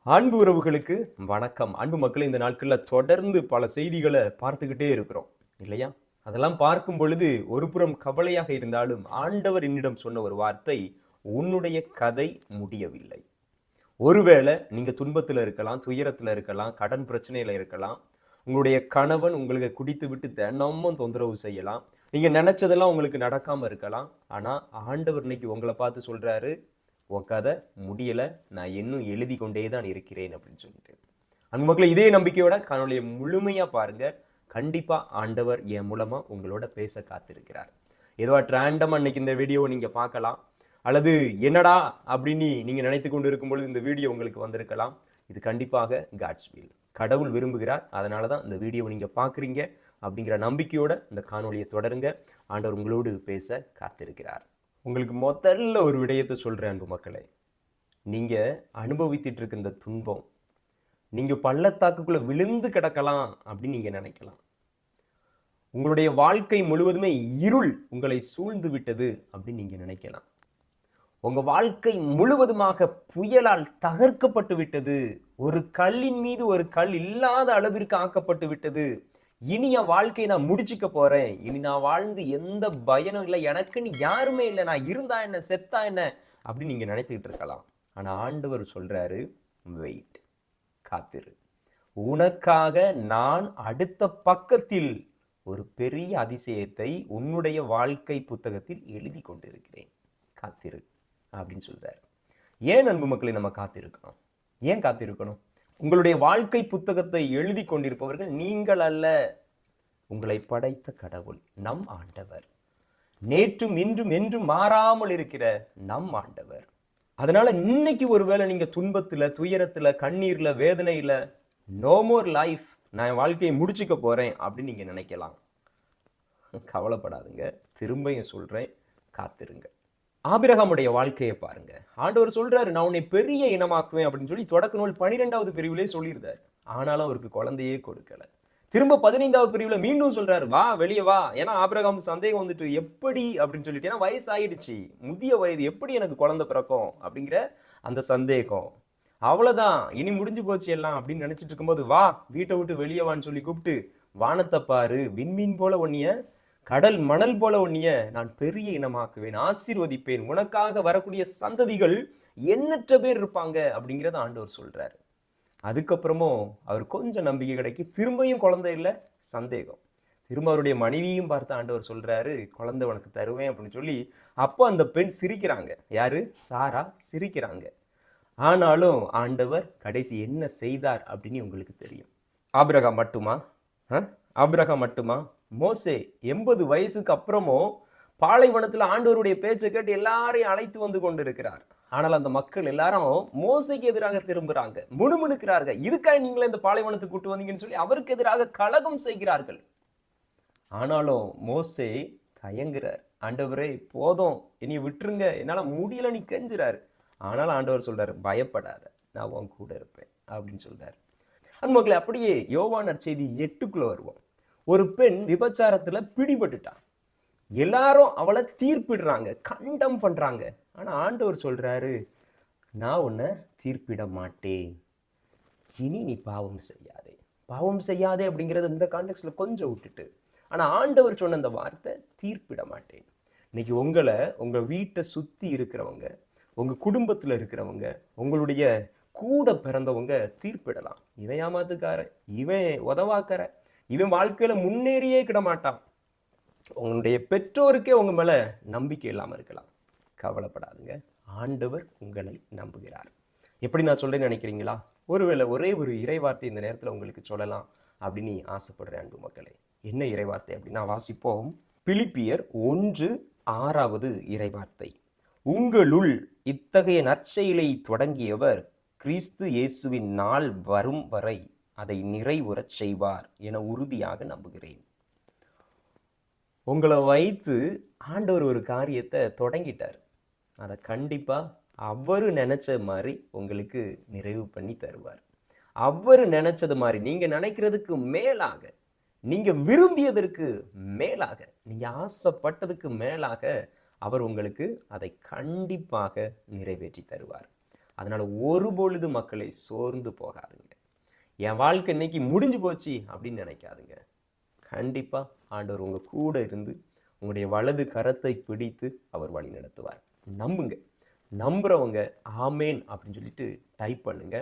அன்பு உறவுகளுக்கு வணக்கம். அன்பு மக்களே, இந்த நாட்கள்ல தொடர்ந்து பல செய்திகளை பார்த்துக்கிட்டே இருக்கிறோம் இல்லையா? அதெல்லாம் பார்க்கும் பொழுது ஒரு புறம் கவலையாக இருந்தாலும் ஆண்டவர் என்னிடம் சொன்ன ஒரு வார்த்தை, உன்னுடைய கதை முடியவில்லை. ஒருவேளை நீங்க துன்பத்துல இருக்கலாம், துயரத்துல இருக்கலாம், கடன் பிரச்சனையில இருக்கலாம். உங்களுடைய கணவன் உங்களுக்கு குடித்து விட்டு தினமும் தொந்தரவு செய்யலாம். நீங்க நினைச்சதெல்லாம் உங்களுக்கு நடக்காம இருக்கலாம். ஆனா ஆண்டவர் இன்னைக்கு உங்களை பார்த்து சொல்றாரு, உன் கதை முடியல, நான் இன்னும் எழுதி கொண்டே தான் இருக்கிறேன் அப்படின்னு சொல்லிட்டு. அந்த மக்களை இதே நம்பிக்கையோட காணொலியை முழுமையா பாருங்க. கண்டிப்பா ஆண்டவர் என் மூலமா உங்களோட பேச காத்திருக்கிறார். ஏதோ ரேண்டமா இன்னைக்கு இந்த வீடியோவை நீங்க பார்க்கலாம், அல்லது என்னடா அப்படின்னு நீங்க நினைத்து கொண்டு இருக்கும் பொழுது இந்த வீடியோ உங்களுக்கு வந்திருக்கலாம். இது கண்டிப்பாக காட்ஸ் வில், கடவுள் விரும்புகிறார். அதனாலதான் இந்த வீடியோவை நீங்க பாக்குறீங்க அப்படிங்கிற நம்பிக்கையோட இந்த காணொலியை தொடருங்க. ஆண்டவர் உங்களோடு பேச காத்திருக்கிறார். உங்களுக்கு முதல்ல ஒரு விடயத்தை சொல்றேன் அன்பு மக்களே. நீங்க அனுபவித்துட்டு இருக்க இந்த துன்பம், நீங்க பள்ளத்தாக்குக்குள்ள விழுந்து கிடக்கலாம் அப்படின்னு நீங்க நினைக்கலாம். உங்களுடைய வாழ்க்கை முழுவதுமே இருள் உங்களை சூழ்ந்து விட்டது அப்படின்னு நீங்க நினைக்கலாம். உங்க வாழ்க்கை முழுவதுமாக புயலால் தகர்க்கப்பட்டு விட்டது, ஒரு கல்லின் மீது ஒரு கல் இல்லாத அளவிற்கு ஆக்கப்பட்டு விட்டது, இனி என் வாழ்க்கையை நான் முடிச்சுக்க போறேன், இனி நான் வாழ்ந்து எந்த பயனும் இல்லை, எனக்குன்னு யாருமே இல்லை, நான் இருந்தா என்ன செத்தா என்ன அப்படின்னு நீங்க நினைத்துக்கிட்டு இருக்கலாம். ஆனா ஆண்டவர் சொல்றாரு, வெயிட், காத்திரு, உனக்காக நான் அடுத்த பக்கத்தில் ஒரு பெரிய அதிசயத்தை உன்னுடைய வாழ்க்கை புத்தகத்தில் எழுதி கொண்டிருக்கிறேன், காத்திரு அப்படின்னு சொல்றாரு. ஏன் அன்பு மக்களை நம்ம காத்திருக்கணும்? ஏன் காத்திருக்கணும்? உங்களுடைய வாழ்க்கை புத்தகத்தை எழுதி கொண்டிருப்பவர்கள் நீங்கள் அல்ல, உங்களை படைத்த கடவுள், நம் ஆண்டவர், நேற்றும் இன்றும் என்றும் மாறாமல் இருக்கிற நம் ஆண்டவர். அதனால இன்னைக்கு ஒருவேளை நீங்க துன்பத்துல, துயரத்துல, கண்ணீர்ல, வேதனையில, நோ மோர் லைஃப், நான் வாழ்க்கையை முடிச்சுக்க போறேன் அப்படின்னு நீங்க நினைக்கலாம். கவலைப்படாதுங்க, திரும்பியும் சொல்றேன், காத்திருங்க. ஆபிரகாமுடைய வாழ்க்கையை பாருங்க. ஆண்டவர் சொல்றாரு, நான் உன்னை பெரிய இனமாக்குவேன் அப்படின்னு சொல்லி தொடக்க நூல் 12வது பிரிவிலே சொல்லியிருந்தார். ஆனாலும் அவருக்கு குழந்தையே கொடுக்கல. திரும்ப 15வது பிரிவுல மீண்டும் சொல்றாரு, வா வெளியே வா. ஏன்னா ஆபிரகாம் சந்தேகம் வந்துட்டு, எப்படி அப்படின்னு சொல்லிட்டு, ஏன்னா வயசு ஆயிடுச்சு, முதிய வயது, எப்படி எனக்கு குழந்தை பிறக்கும் அப்படிங்கிற அந்த சந்தேகம். அவ்வளவுதான், இனி முடிஞ்சு போச்சு எல்லாம் அப்படின்னு நினைச்சிட்டு இருக்கும்போது, வா வீட்டை விட்டு வெளியே வான்னு சொல்லி கூப்பிட்டு, வானத்தை பாரு, விண்மீன் போல ஒன்னிய, கடல் மணல் போல ஒன்னிய நான் பெரிய இனமாக்குவேன், ஆசீர்வதிப்பேன், உனக்காக வரக்கூடிய சந்ததிகள் எண்ணற்ற பேர் இருப்பாங்க அப்படிங்கிறத ஆண்டவர் சொல்றாரு. அதுக்கப்புறமும் அவர் கொஞ்சம் நம்பிக்கை கிடைக்கி, திரும்பியும் குழந்தை இல்லை, சந்தேகம். திரும்ப அவருடைய மனைவியும் பார்த்து ஆண்டவர் சொல்றாரு, குழந்தை உனக்கு தருவேன் அப்படின்னு சொல்லி. அப்போ அந்த பெண் சிரிக்கிறாங்க. யாரு? சாரா சிரிக்கிறாங்க. ஆனாலும் ஆண்டவர் கடைசி என்ன செய்தார் அப்படின்னு உங்களுக்கு தெரியும். ஆபிரகாம் மட்டுமா? ஆபிரகாம் மட்டுமா? மோசே 80 வயசுக்கு அப்புறமும் பாலைவனத்துல ஆண்டவருடைய பேச்சை கேட்டு எல்லாரையும் அழைத்து வந்து கொண்டிருக்கிறார். ஆனால் அந்த மக்கள் எல்லாரும் மோசைக்கு எதிராக திரும்புறாங்க, முணுமுணுக்கிறார்கள். இதுக்காக நீங்களே இந்த பாலைவனத்துக்கு கூட்டு வந்தீங்கன்னு சொல்லி அவருக்கு எதிராக கலகம் செய்கிறார்கள். ஆனாலும் மோசே தயங்குறார். ஆண்டவரே போதும், இனி விட்டுருங்க, என்னால முடியல நீ கெஞ்சுறாரு. ஆனாலும் ஆண்டவர் சொல்றாரு, பயப்படாத, நான் உன் கூட இருப்பேன் அப்படின்னு சொல்றாரு. அந்த மக்களை அப்படியே யோவான் நற்செய்தி 8க்குள்ள வருவோம். ஒரு பெண் விபச்சாரத்துல பிடிபட்டுட்டான். எல்லாரும் அவளை தீர்ப்பிடுறாங்க, கண்டம் பண்றாங்க. ஆனா ஆண்டவர் சொல்றாரு, நான் உன்னை தீர்ப்பிட மாட்டேன், இனி நீ பாவம் செய்யாதே. பாவம் செய்யாதே அப்படிங்கிறது இந்த கான்டெக்ட்ல கொஞ்சம் விட்டுட்டு, ஆனா ஆண்டவர் சொன்ன அந்த வார்த்தை, தீர்ப்பிட மாட்டேன். இன்னைக்கு உங்களை, உங்க வீட்டை சுத்தி இருக்கிறவங்க, உங்க குடும்பத்துல இருக்கிறவங்க, உங்களுடைய கூட பிறந்தவங்க தீர்ப்பிடலாம். இவன் ஏமாத்துக்காரன், இவன் உதவாக்கற, இவன் வாழ்க்கையில முன்னேறியே கிட மாட்டான். உங்களுடைய பெற்றோருக்கே உங்க மேல நம்பிக்கை இல்லாம இருக்கலாம். கவலைப்படாதுங்க, ஆண்டவர் உங்களை நம்புகிறார். எப்படி நான் சொல்றேன்னு நினைக்கிறீங்களா? ஒருவேளை ஒரே ஒரு இறைவார்த்தை இந்த நேரத்துல உங்களுக்கு சொல்லலாம் அப்படின்னு ஆசைப்படுறேன் அன்பு மக்களே. என்ன இறைவார்த்தை அப்படின்னா, வாசிப்போம். பிலிப்பியர் 1:6 இறைவார்த்தை. உங்களுள் இத்தகைய நற்செயலை தொடங்கியவர் கிறிஸ்து இயேசுவின் நாள் வரும் வரை அதை நிறைவுறச் செய்வார் என உறுதியாக நம்புகிறேன். உங்களை வைத்து ஆண்டவர் ஒரு காரியத்தை தொடங்கிட்டார். அதை கண்டிப்பா அவரு நினைச்ச மாதிரி உங்களுக்கு நிறைவு பண்ணி தருவார். அவரு நினைச்சது மாதிரி, நீங்க நினைக்கிறதுக்கு மேலாக, நீங்க விரும்பியதற்கு மேலாக, நீங்க ஆசைப்பட்டதுக்கு மேலாக அவர் உங்களுக்கு அதை கண்டிப்பாக நிறைவேற்றி தருவார். அதனால ஒரு பொழுது மக்களை சோர்ந்து போகாதுங்க. என் வாழ்க்கை இன்னைக்கு முடிஞ்சு போச்சு அப்படின்னு நினைக்காதுங்க. கண்டிப்பா ஆண்டவர் உங்க கூட இருந்து உங்களுடைய வலது கரத்தை பிடித்து அவர் வழி நடத்துவார். நம்புங்க. நம்புறவங்க ஆமேன் அப்படின்னு சொல்லிட்டு டைப் பண்ணுங்க.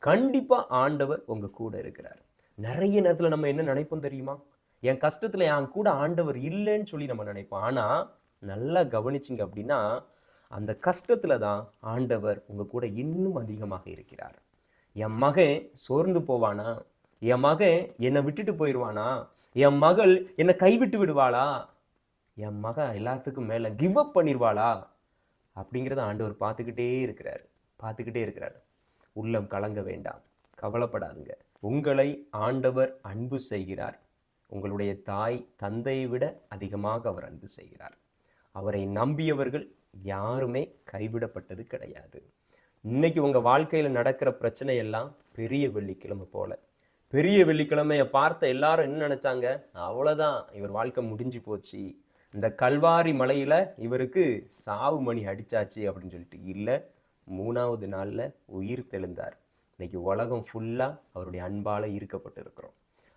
கண்டிப்பா ஆண்டவர் உங்க கூட இருக்கிறார். நிறைய நேரத்துல நம்ம என்ன நினைப்போம் தெரியுமா? என் கஷ்டத்துல என் கூட ஆண்டவர் இல்லைன்னு சொல்லி நம்ம நினைப்போம். ஆனா நல்லா கவனிச்சிங்க அப்படின்னா அந்த கஷ்டத்துல தான் ஆண்டவர் உங்க கூட இன்னும் அதிகமாக இருக்கிறார். என் மகன் சோர்ந்து போவானா? என் மகன் என்னை விட்டுட்டு போயிடுவானா? என் மகள் என்னை கைவிட்டு விடுவாளா? என் மகன் எல்லாத்துக்கும் மேல கிவ் அப் பண்ணிடுவாளா? அப்படிங்கிறத ஆண்டவர் பார்த்துக்கிட்டே இருக்கிறார். உள்ளம் கலங்க வேண்டாம், கவலைப்படாதுங்க. உங்களை ஆண்டவர் அன்பு செய்கிறார். உங்களுடைய தாய் தந்தையை விட அதிகமாக அவர் அன்பு செய்கிறார். அவரை நம்பியவர்கள் யாருமே கைவிடப்பட்டது கிடையாது. இன்னைக்கு உங்க வாழ்க்கையில நடக்கிற பிரச்சனை எல்லாம் பெரிய வெள்ளிக்கிழமை போல. பெரிய வெள்ளிக்கிழமைய பார்த்த எல்லாரும் என்ன நினைச்சாங்க? அவ்வளவுதான், இவர் வாழ்க்கை முடிஞ்சு போச்சு, இந்த கல்வாரி மலையில இவருக்கு சாவு மணி அடிச்சாச்சு அப்படின்னு சொல்லிட்டு இல்ல. 3வது நாள்ல உயிர் தெழுந்தார். இன்னைக்கு உலகம் ஃபுல்லா அவருடைய அன்பால ஈர்க்கப்பட்டு இருக்கிறோம்.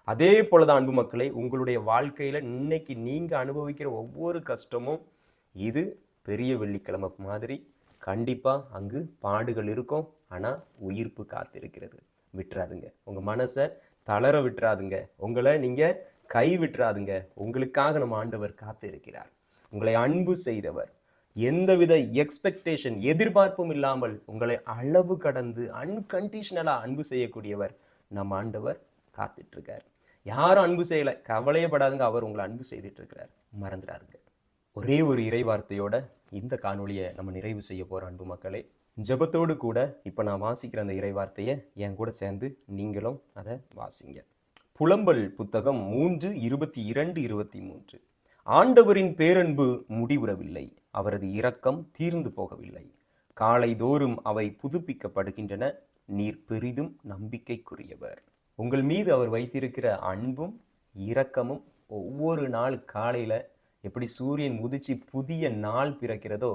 அதே போலதான் அன்பு மக்களை, உங்களுடைய வாழ்க்கையில இன்னைக்கு நீங்க அனுபவிக்கிற ஒவ்வொரு கஷ்டமும் இது பெரிய வெள்ளிக்கிழமை மாதிரி கண்டிப்பா அங்கு பாடுகள் இருக்கும். ஆனா உயிர்ப்பு காத்திருக்கிறது. விட்டுறாதுங்க. உங்க மனசை தளர விட்டுறாதுங்க. உங்களை நீங்க கை விட்டுறாதுங்க. உங்களுக்காக நம்ம ஆண்டவர் காத்திருக்கிறார். உங்களை அன்பு செய்தவர், எந்தவித எக்ஸ்பெக்டேஷன் எதிர்பார்ப்பும் இல்லாமல் உங்களை அளவு கடந்து அன்கண்டிஷனலா அன்பு செய்யக்கூடியவர் நம்ம ஆண்டவர் காத்துட்டு இருக்கார். யாரும் அன்பு செய்யல, கவலையே படாதுங்க. அவர் உங்களை அன்பு செய்துட்டு இருக்கிறார். மறந்துடாதுங்க. ஒரே ஒரு இறை வார்த்தையோட இந்த காணொலியை நம்ம நிறைவு செய்ய போறோம் அன்பு மக்களே. ஜெபத்தோடு கூட இப்ப நான் வாசிக்கிற அந்த இறை வார்த்தையை என் கூட சேர்ந்து நீங்களும் அதை வாசிங்க. புலம்பல் புத்தகம் 3:22-23. ஆண்டவரின் பேரன்பு முடிவுறவில்லை, அவரது இரக்கம் தீர்ந்து போகவில்லை. காலைதோறும் அவை புதுப்பிக்கப்படுகின்றன, நீர் பெரிதும் நம்பிக்கைக்குரியவர். உங்கள் மீது அவர் வைத்திருக்கிற அன்பும் இரக்கமும் ஒவ்வொரு நாள் காலையில எப்படி சூரியன் உதிச்சு புதிய நாள் பிறக்கிறதோ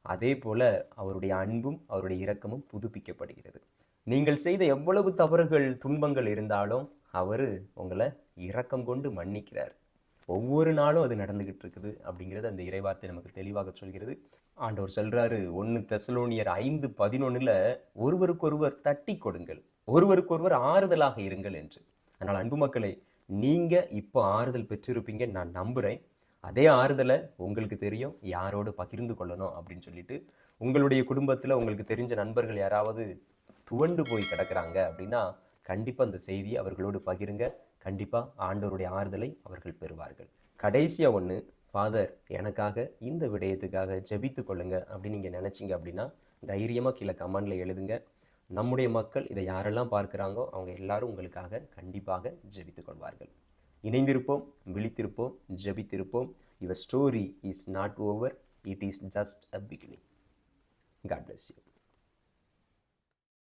அதே போல அவருடைய அன்பும் அவருடைய இரக்கமும் புதுப்பிக்கப்படுகிறது. நீங்கள் செய்த எவ்வளவு தவறுகள் துன்பங்கள் இருந்தாலும் அவரு உங்களை இரக்கம் கொண்டு மன்னிக்கிறார். ஒவ்வொரு நாளும் அது நடந்துகிட்டு இருக்குது அப்படிங்கிறது அந்த இறைவார்த்தை நமக்கு தெளிவாக சொல்கிறது. ஆண்டவர் சொல்றாரு 1 தெசலோனியர் 5:11 ஒருவருக்கொருவர் தட்டி கொடுங்கள், ஒருவருக்கொருவர் ஆறுதலாக இருங்கள் என்று. அதனால் அன்பு மக்களே, நீங்க இப்போ ஆறுதல் பெற்றிருப்பீங்க நான் நம்புறேன். அதே ஆறுதலை உங்களுக்கு தெரியும் யாரோடு பகிர்ந்து கொள்ளணும் அப்படின்னு சொல்லிட்டு. உங்களுடைய குடும்பத்துல உங்களுக்கு தெரிஞ்ச நண்பர்கள் யாராவது துவண்டு போய் கிடக்குறாங்க அப்படின்னா கண்டிப்பா அந்த செய்தியை அவர்களோடு பகிருங்க. கண்டிப்பா ஆண்டவருடைய ஆறுதலை அவர்கள் பெறுவார்கள். கடைசியா ஒண்ணு, ஃபாதர் எனக்காக இந்த விடயத்துக்காக ஜெபித்து கொள்ளுங்க அப்படின்னு நீங்க நினைச்சீங்க அப்படின்னா தைரியமா கீழே கமெண்ட்ல எழுதுங்க. நம்முடைய மக்கள் இதை யாரெல்லாம் பார்க்கிறாங்களோ அவங்க எல்லாரும் உங்களுக்காக கண்டிப்பாக ஜெபித்துக் கொள்வார்கள். இணைந்திருப்போம், விழித்திருப்போம், ஜெபித்திருப்போம். Your story is not over, it is just a beginning. God bless you.